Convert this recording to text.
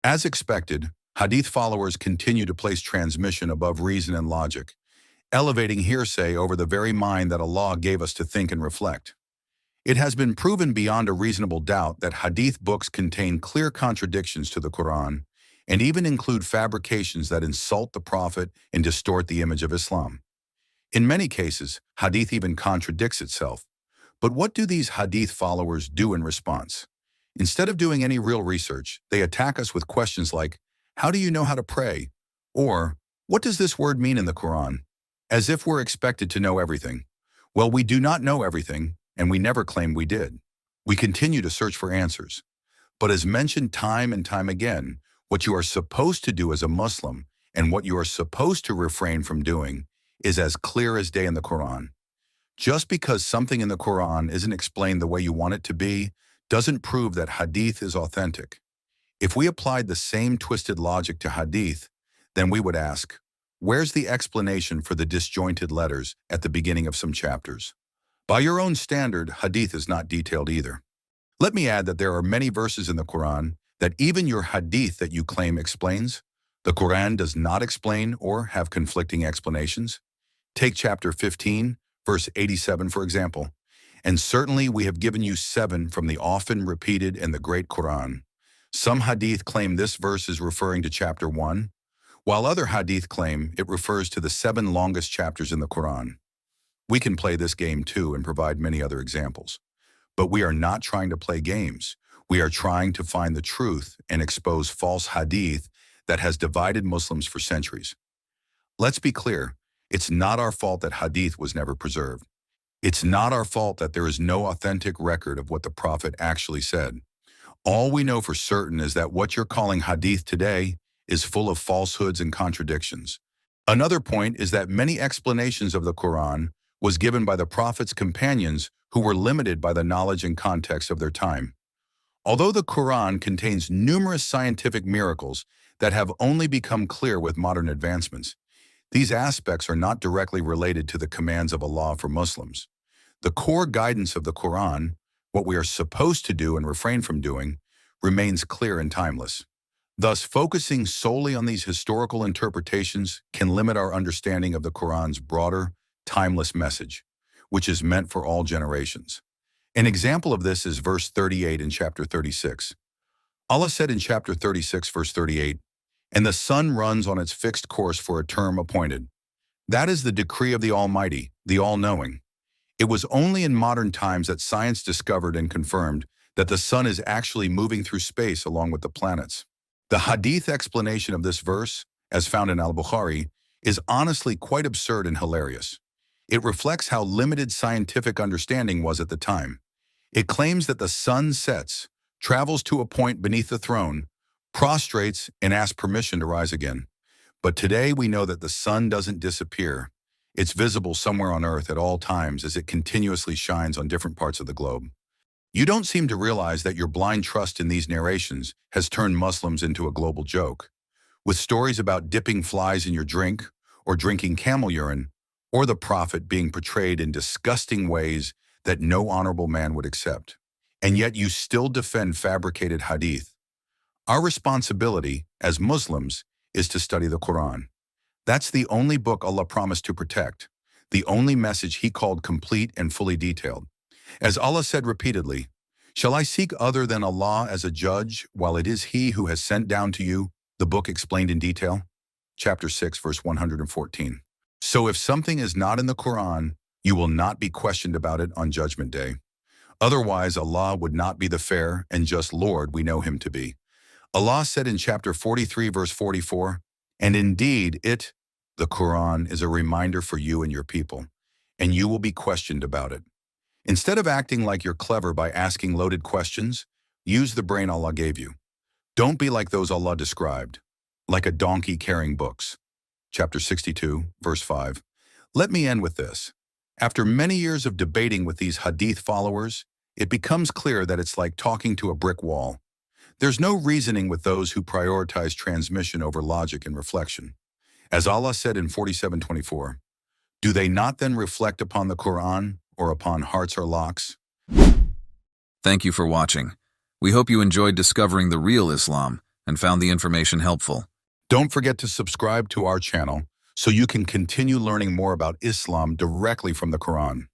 As expected, Hadith followers continue to place transmission above reason and logic, elevating hearsay over the very mind that Allah gave us to think and reflect. It has been proven beyond a reasonable doubt that Hadith books contain clear contradictions to the Quran and even include fabrications that insult the Prophet and distort the image of Islam. In many cases, Hadith even contradicts itself. But what do these Hadith followers do in response? Instead of doing any real research, they attack us with questions like, "How do you know how to pray?" Or, "What does this word mean in the Quran?" As if we're expected to know everything. Well, we do not know everything, and we never claim we did. We continue to search for answers. But as mentioned time and time again, what you are supposed to do as a Muslim and what you are supposed to refrain from doing is as clear as day in the Quran. Just because something in the Quran isn't explained the way you want it to be doesn't prove that Hadith is authentic. If we applied the same twisted logic to Hadith, then we would ask, where's the explanation for the disjointed letters at the beginning of some chapters? By your own standard, Hadith is not detailed either. Let me add that there are many verses in the Quran that even your Hadith that you claim explains, the Quran does not explain or have conflicting explanations. Take chapter 15, verse 87, for example. And certainly we have given you 7 from the often repeated and the great Quran. Some Hadith claim this verse is referring to chapter 1, while other Hadith claim it refers to the 7 longest chapters in the Quran. We can play this game too and provide many other examples. But we are not trying to play games. We are trying to find the truth and expose false Hadith that has divided Muslims for centuries. Let's be clear, it's not our fault that Hadith was never preserved. It's not our fault that there is no authentic record of what the Prophet actually said. All we know for certain is that what you're calling Hadith today is full of falsehoods and contradictions. Another point is that many explanations of the Quran was given by the Prophet's companions who were limited by the knowledge and context of their time. Although the Quran contains numerous scientific miracles that have only become clear with modern advancements, these aspects are not directly related to the commands of Allah for Muslims. The core guidance of the Quran, what we are supposed to do and refrain from doing, remains clear and timeless. Thus, focusing solely on these historical interpretations can limit our understanding of the Quran's broader, timeless message, which is meant for all generations. An example of this is verse 38 in chapter 36. Allah said in chapter 36, verse 38, "And the sun runs on its fixed course for a term appointed. That is the decree of the Almighty, the All-Knowing." It was only in modern times that science discovered and confirmed that the sun is actually moving through space along with the planets. The Hadith explanation of this verse, as found in Al-Bukhari, is honestly quite absurd and hilarious. It reflects how limited scientific understanding was at the time. It claims that the sun sets, travels to a point beneath the throne, prostrates, and asks permission to rise again. But today we know that the sun doesn't disappear. It's visible somewhere on Earth at all times as it continuously shines on different parts of the globe. You don't seem to realize that your blind trust in these narrations has turned Muslims into a global joke. With stories about dipping flies in your drink, or drinking camel urine, or the Prophet being portrayed in disgusting ways that no honorable man would accept. And yet you still defend fabricated Hadith. Our responsibility, as Muslims, is to study the Quran. That's the only book Allah promised to protect, the only message He called complete and fully detailed. As Allah said repeatedly, "Shall I seek other than Allah as a judge, while it is He who has sent down to you the book explained in detail?" Chapter 6, verse 114. So if something is not in the Quran, you will not be questioned about it on Judgment Day. Otherwise, Allah would not be the fair and just Lord we know Him to be. Allah said in chapter 43, verse 44, "And indeed the Quran is a reminder for you and your people, and you will be questioned about it." Instead of acting like you're clever by asking loaded questions, use the brain Allah gave you. Don't be like those Allah described, like a donkey carrying books. Chapter 62, verse 5. Let me end with this. After many years of debating with these Hadith followers, it becomes clear that it's like talking to a brick wall. There's no reasoning with those who prioritize transmission over logic and reflection. As Allah said in 47:24, "Do they not then reflect upon the Quran or upon hearts or locks?" Thank you for watching. We hope you enjoyed discovering the real Islam, and found the information helpful. Don't forget to subscribe to our channel so you can continue learning more about Islam directly from the Quran.